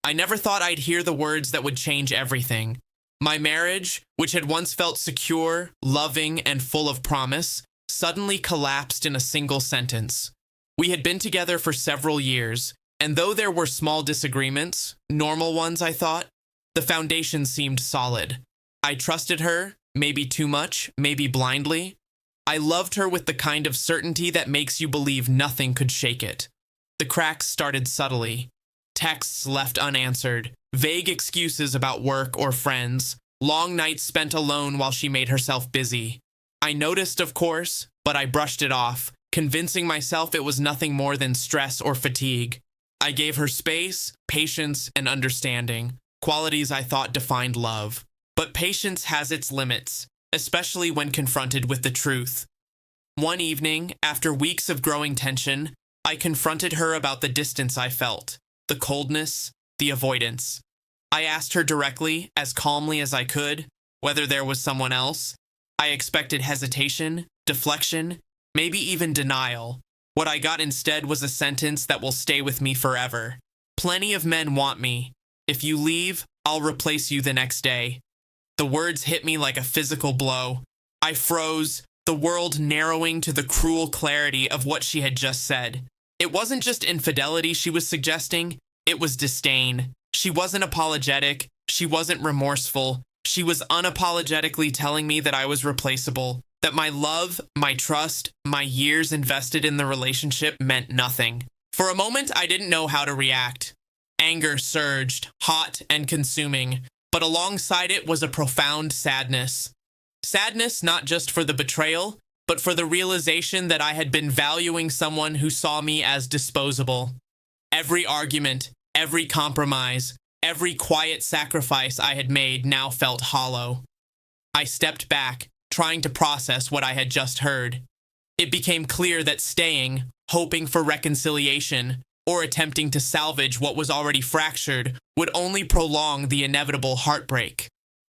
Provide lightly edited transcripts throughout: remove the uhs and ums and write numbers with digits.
I never thought I'd hear the words that would change everything. My marriage, which had once felt secure, loving, and full of promise, suddenly collapsed in a single sentence. We had been together for several years, and though there were small disagreements, normal ones I thought, the foundation seemed solid. I trusted her, maybe too much, maybe blindly. I loved her with the kind of certainty that makes you believe nothing could shake it. The cracks started subtly. Texts left unanswered, vague excuses about work or friends, long nights spent alone while she made herself busy. I noticed, of course, but I brushed it off, convincing myself it was nothing more than stress or fatigue. I gave her space, patience, and understanding, qualities I thought defined love. But patience has its limits, especially when confronted with the truth. One evening, after weeks of growing tension, I confronted her about the distance I felt, the coldness, the avoidance. I asked her directly, as calmly as I could, whether there was someone else. I expected hesitation, deflection, maybe even denial. What I got instead was a sentence that will stay with me forever. Plenty of men want me. If you leave, I'll replace you the next day. The words hit me like a physical blow. I froze, the world narrowing to the cruel clarity of what she had just said. It wasn't just infidelity she was suggesting, it was disdain. She wasn't apologetic, she wasn't remorseful. She was unapologetically telling me that I was replaceable, that my love, my trust, my years invested in the relationship meant nothing. For a moment, I didn't know how to react. Anger surged, hot and consuming, but alongside it was a profound sadness. Sadness not just for the betrayal, but for the realization that I had been valuing someone who saw me as disposable. Every argument, every compromise, every quiet sacrifice I had made now felt hollow. I stepped back, trying to process what I had just heard. It became clear that staying, hoping for reconciliation, or attempting to salvage what was already fractured would only prolong the inevitable heartbreak.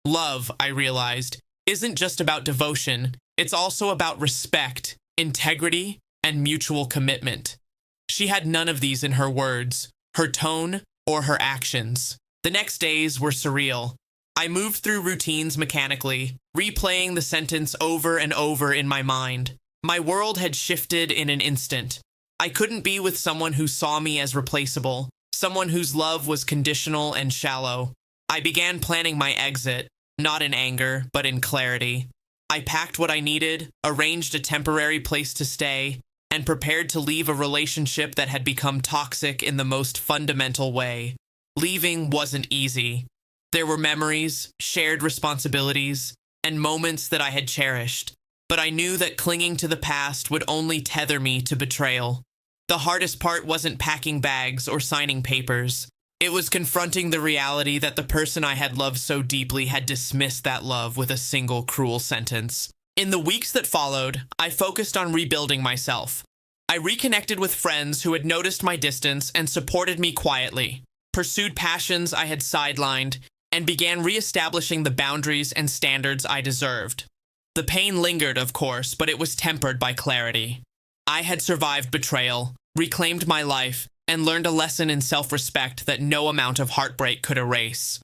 Love, I realized, isn't just about devotion, it's also about respect, integrity, and mutual commitment. She had none of these in her words, her tone, or her actions. The next days were surreal. I moved through routines mechanically, replaying the sentence over and over in my mind. My world had shifted in an instant. I couldn't be with someone who saw me as replaceable, someone whose love was conditional and shallow. I began planning my exit, not in anger, but in clarity. I packed what I needed, arranged a temporary place to stay, and prepared to leave a relationship that had become toxic in the most fundamental way. Leaving wasn't easy. There were memories, shared responsibilities, and moments that I had cherished, but I knew that clinging to the past would only tether me to betrayal. The hardest part wasn't packing bags or signing papers. It was confronting the reality that the person I had loved so deeply had dismissed that love with a single cruel sentence. In the weeks that followed, I focused on rebuilding myself. I reconnected with friends who had noticed my distance and supported me quietly, pursued passions I had sidelined, and began reestablishing the boundaries and standards I deserved. The pain lingered, of course, but it was tempered by clarity. I had survived betrayal, reclaimed my life, and learned a lesson in self-respect that no amount of heartbreak could erase.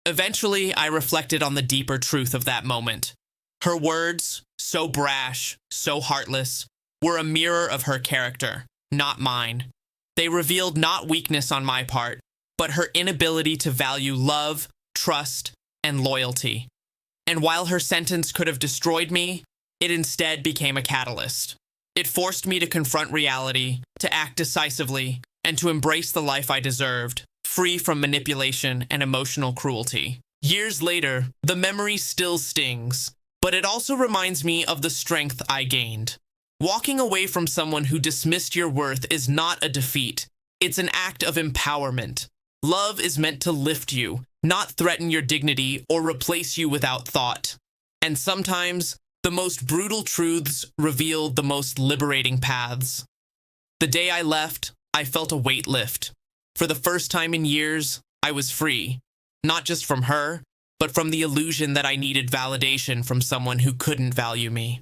Eventually, I reflected on the deeper truth of that moment. Her words, so brash, so heartless, were a mirror of her character, not mine. They revealed not weakness on my part, but her inability to value love, trust, and loyalty. And while her sentence could have destroyed me, it instead became a catalyst. It forced me to confront reality, to act decisively, and to embrace the life I deserved, free from manipulation and emotional cruelty. Years later, the memory still stings, but it also reminds me of the strength I gained. Walking away from someone who dismissed your worth is not a defeat. It's an act of empowerment. Love is meant to lift you, not threaten your dignity or replace you without thought. And sometimes, the most brutal truths reveal the most liberating paths. The day I left, I felt a weight lift. For the first time in years, I was free, not just from her, but from the illusion that I needed validation from someone who couldn't value me.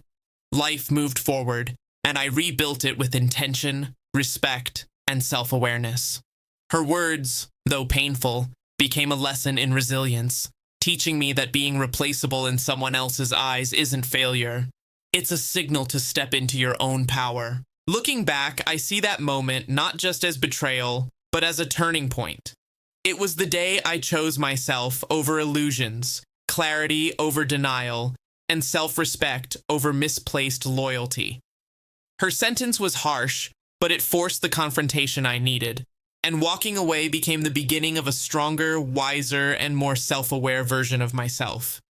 Life moved forward, and I rebuilt it with intention, respect, and self-awareness. Her words, though painful, became a lesson in resilience, teaching me that being replaceable in someone else's eyes isn't failure. It's a signal to step into your own power. Looking back, I see that moment not just as betrayal, but as a turning point. It was the day I chose myself over illusions, clarity over denial, and self-respect over misplaced loyalty. Her sentence was harsh, but it forced the confrontation I needed, and walking away became the beginning of a stronger, wiser, and more self-aware version of myself.